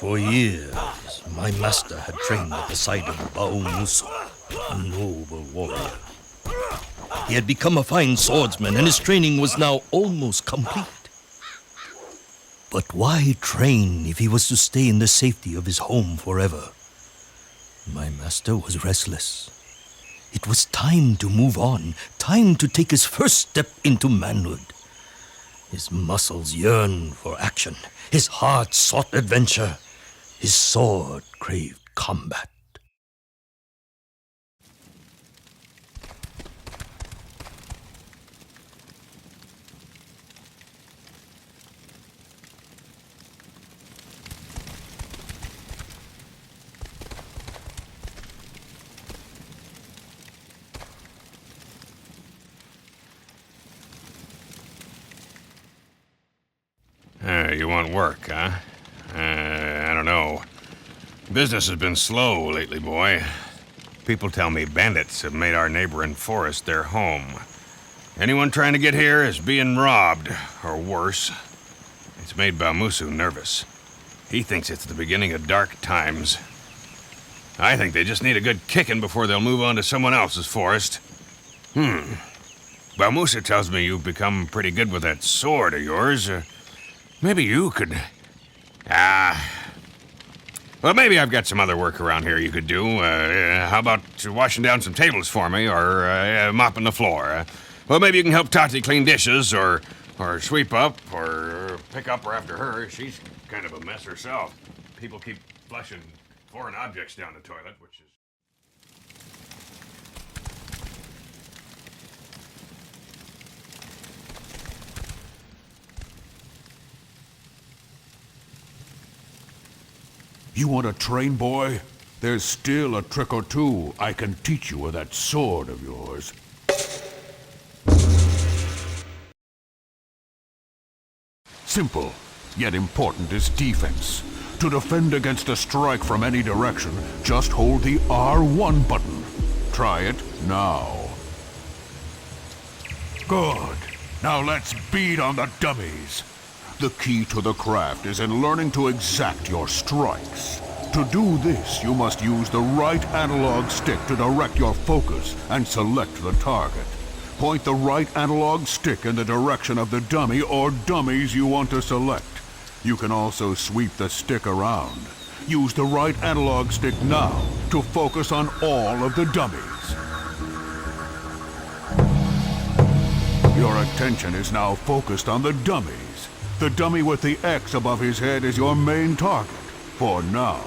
For years, my master had trained at the side of Bao Musu, a noble warrior. He had become a fine swordsman, and his training was now almost complete. But why train if he was to stay in the safety of his home forever? My master was restless. It was time to move on, time to take his first step into manhood. His muscles yearned for action. His heart sought adventure. His sword craved combat. You want work, huh? I don't know. Business has been slow lately, boy. People tell me bandits have made our neighboring forest their home. Anyone trying to get here is being robbed, or worse. It's made Bamusu nervous. He thinks it's the beginning of dark times. I think they just need a good kicking before they'll move on to someone else's forest. Bamusu tells me you've become pretty good with that sword of yours. Maybe you could... Well, maybe I've got some other work around here you could do. How about washing down some tables for me, or mopping the floor? Well, maybe you can help Tati clean dishes, or sweep up, or pick up after her. She's kind of a mess herself. People keep flushing foreign objects down the toilet, which is... You want to train, boy? There's still a trick or two I can teach you with that sword of yours. Simple, yet important is defense. To defend against a strike from any direction, just hold the R1 button. Try it now. Good. Now let's beat on the dummies. The key to the craft is in learning to exact your strikes. To do this, you must use the right analog stick to direct your focus and select the target. Point the right analog stick in the direction of the dummy or dummies you want to select. You can also sweep the stick around. Use the right analog stick now to focus on all of the dummies. Your attention is now focused on the dummies. The dummy with the X above his head is your main target, for now.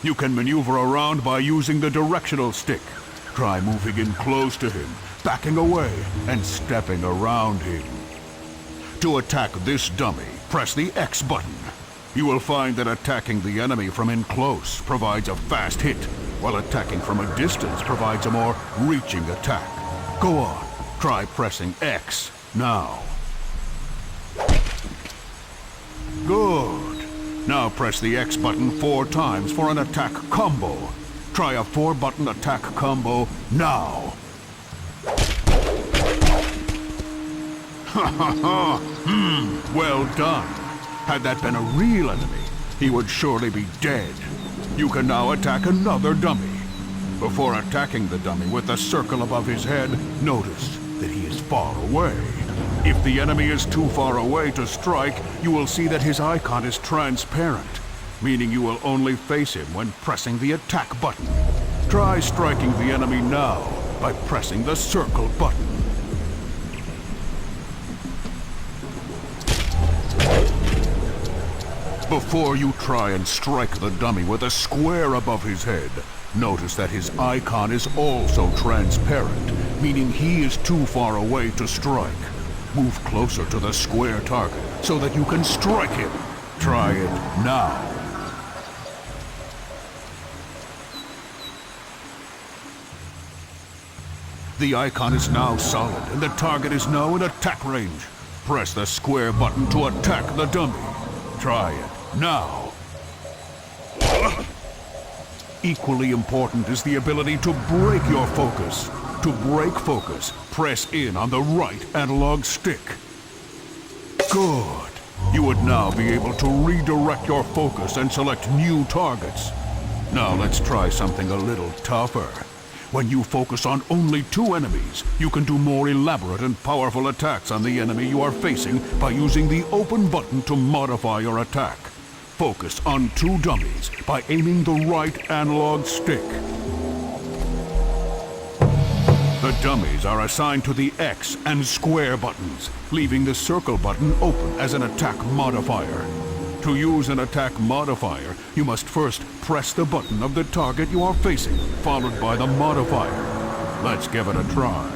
You can maneuver around by using the directional stick. Try moving in close to him, backing away, and stepping around him. To attack this dummy, press the X button. You will find that attacking the enemy from in close provides a fast hit, while attacking from a distance provides a more reaching attack. Go on, try pressing X now. Good. Now press the X button 4 times for an attack combo. Try a 4-button attack combo now. Ha ha ha! Well done. Had that been a real enemy, he would surely be dead. You can now attack another dummy. Before attacking the dummy with the circle above his head, notice that he is far away. If the enemy is too far away to strike, you will see that his icon is transparent, meaning you will only face him when pressing the attack button. Try striking the enemy now by pressing the circle button. Before you try and strike the dummy with a square above his head, notice that his icon is also transparent, meaning he is too far away to strike. Move closer to the square target so that you can strike him. Try it now. The icon is now solid and the target is now in attack range. Press the square button to attack the dummy. Try it now. Equally important is the ability to break your focus. To break focus, press in on the right analog stick. Good. You would now be able to redirect your focus and select new targets. Now let's try something a little tougher. When you focus on only 2 enemies, you can do more elaborate and powerful attacks on the enemy you are facing by using the open button to modify your attack. Focus on 2 dummies by aiming the right analog stick. The dummies are assigned to the X and square buttons, leaving the circle button open as an attack modifier. To use an attack modifier, you must first press the button of the target you are facing, followed by the modifier. Let's give it a try.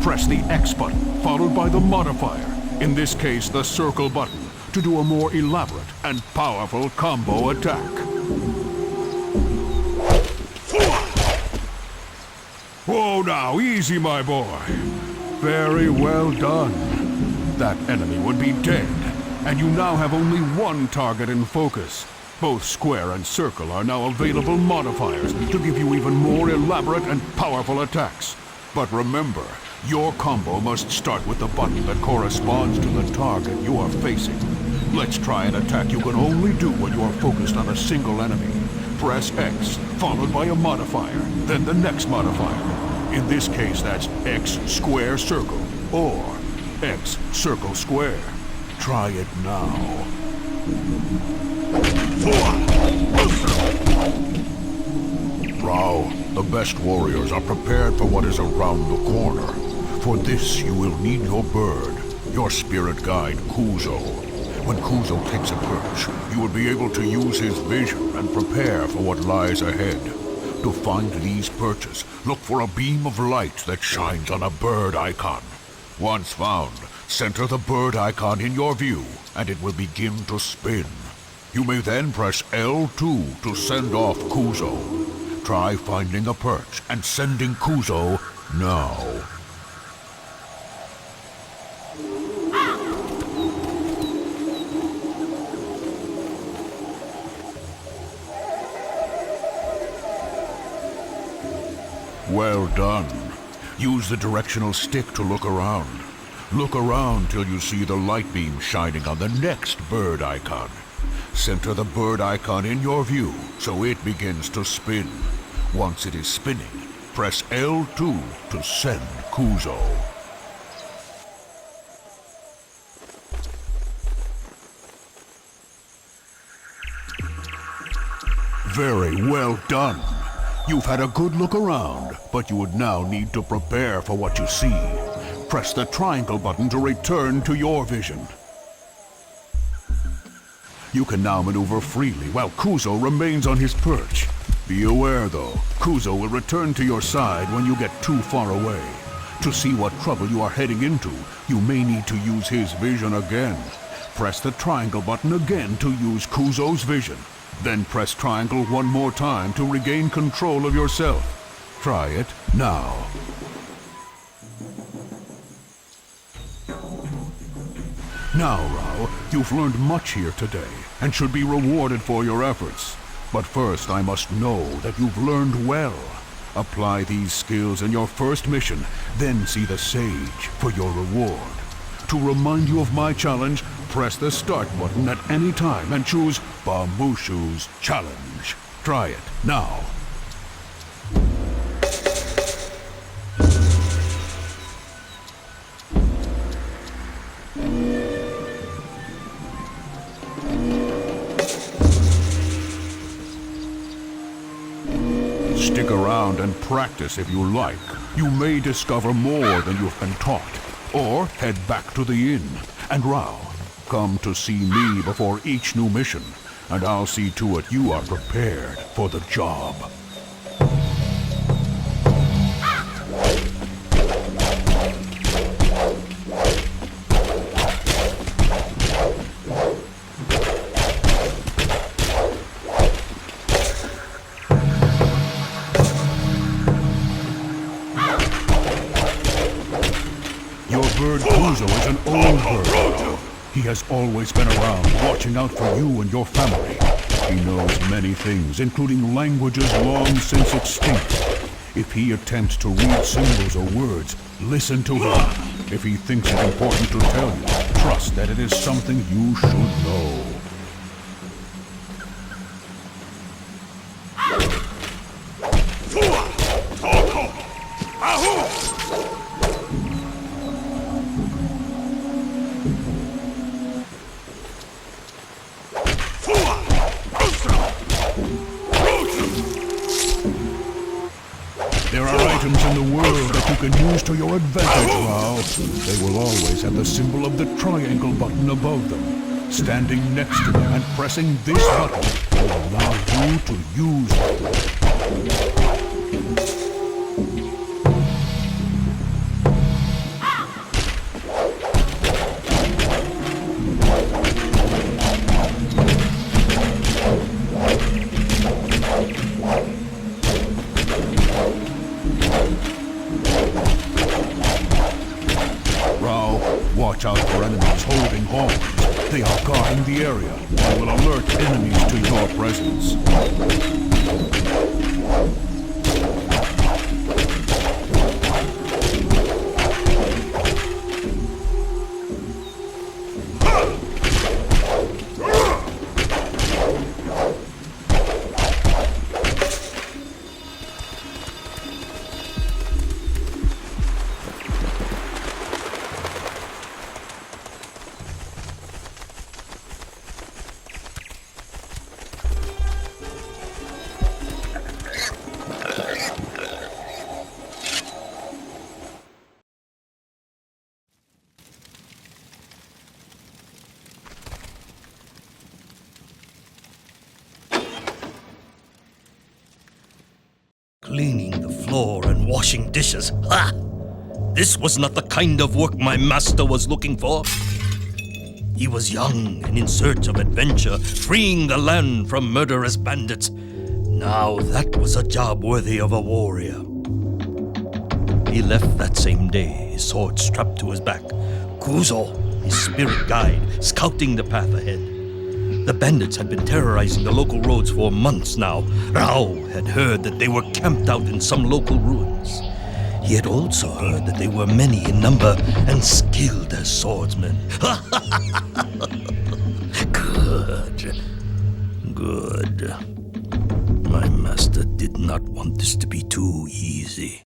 Press the X button, followed by the modifier, in this case the circle button, to do a more elaborate and powerful combo attack. Whoa now, easy my boy. Very well done. That enemy would be dead, and you now have only 1 target in focus. Both square and circle are now available modifiers to give you even more elaborate and powerful attacks. But remember, your combo must start with the button that corresponds to the target you are facing. Let's try an attack you can only do when you are focused on a single enemy. Press X, followed by a modifier, then the next modifier. In this case, that's X square circle, or X circle square. Try it now. Rao, the best warriors are prepared for what is around the corner. For this, you will need your bird, your spirit guide, Kuzo. When Kuzo takes a perch, you will be able to use his vision and prepare for what lies ahead. To find these perches, look for a beam of light that shines on a bird icon. Once found, center the bird icon in your view, and it will begin to spin. You may then press L2 to send off Kuzo. Try finding a perch and sending Kuzo now. Well done. Use the directional stick to look around. Look around till you see the light beam shining on the next bird icon. Center the bird icon in your view so it begins to spin. Once it is spinning, press L2 to send Kuzo. Very well done. You've had a good look around, but you would now need to prepare for what you see. Press the triangle button to return to your vision. You can now maneuver freely while Kuzo remains on his perch. Be aware though, Kuzo will return to your side when you get too far away. To see what trouble you are heading into, you may need to use his vision again. Press the triangle button again to use Kuzo's vision. Then press triangle one more time to regain control of yourself. Try it now. Now, Rao, you've learned much here today and should be rewarded for your efforts. But first, I must know that you've learned well. Apply these skills in your first mission, then see the sage for your reward. To remind you of my challenge, press the start button at any time and choose Bamushu's Challenge. Try it now. Stick around and practice if you like. You may discover more than you've been taught. Or head back to the inn. And Rao, come to see me before each new mission, and I'll see to it you are prepared for the job. Your bird Kuzo is an old bird. He has always been around, watching out for you and your family. He knows many things, including languages long since extinct. If he attempts to read symbols or words, listen to him. If he thinks it important to tell you, trust that it is something you should know. There are items in the world that you can use to your advantage, Rao. They will always have the symbol of the triangle button above them. Standing next to them and pressing this button will allow you to use them. Watch out for enemies holding horns. They are guarding the area and will alert enemies to your presence. Cleaning the floor and washing dishes. Ha! This was not the kind of work my master was looking for. He was young and in search of adventure, freeing the land from murderous bandits. Now that was a job worthy of a warrior. He left that same day, his sword strapped to his back. Kuzo, his spirit guide, scouting the path ahead. The bandits had been terrorizing the local roads for months now. Rao had heard that they were camped out in some local ruins. He had also heard that they were many in number and skilled as swordsmen. Good. Good. My master did not want this to be too easy.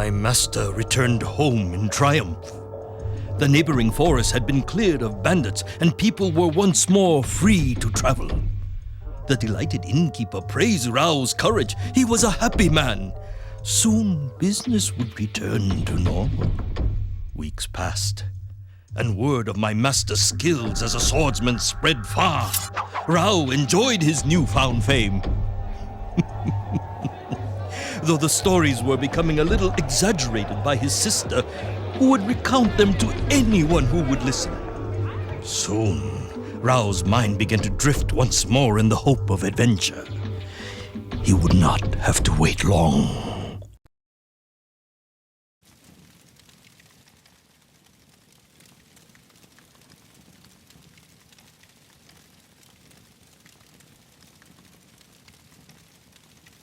my master returned home in triumph. The neighboring forest had been cleared of bandits, and people were once more free to travel. The delighted innkeeper praised Rao's courage. He was a happy man. Soon business would return to normal. Weeks passed, and word of my master's skills as a swordsman spread far. Rao enjoyed his newfound fame. Though the stories were becoming a little exaggerated by his sister, who would recount them to anyone who would listen. Soon, Rao's mind began to drift once more in the hope of adventure. He would not have to wait long.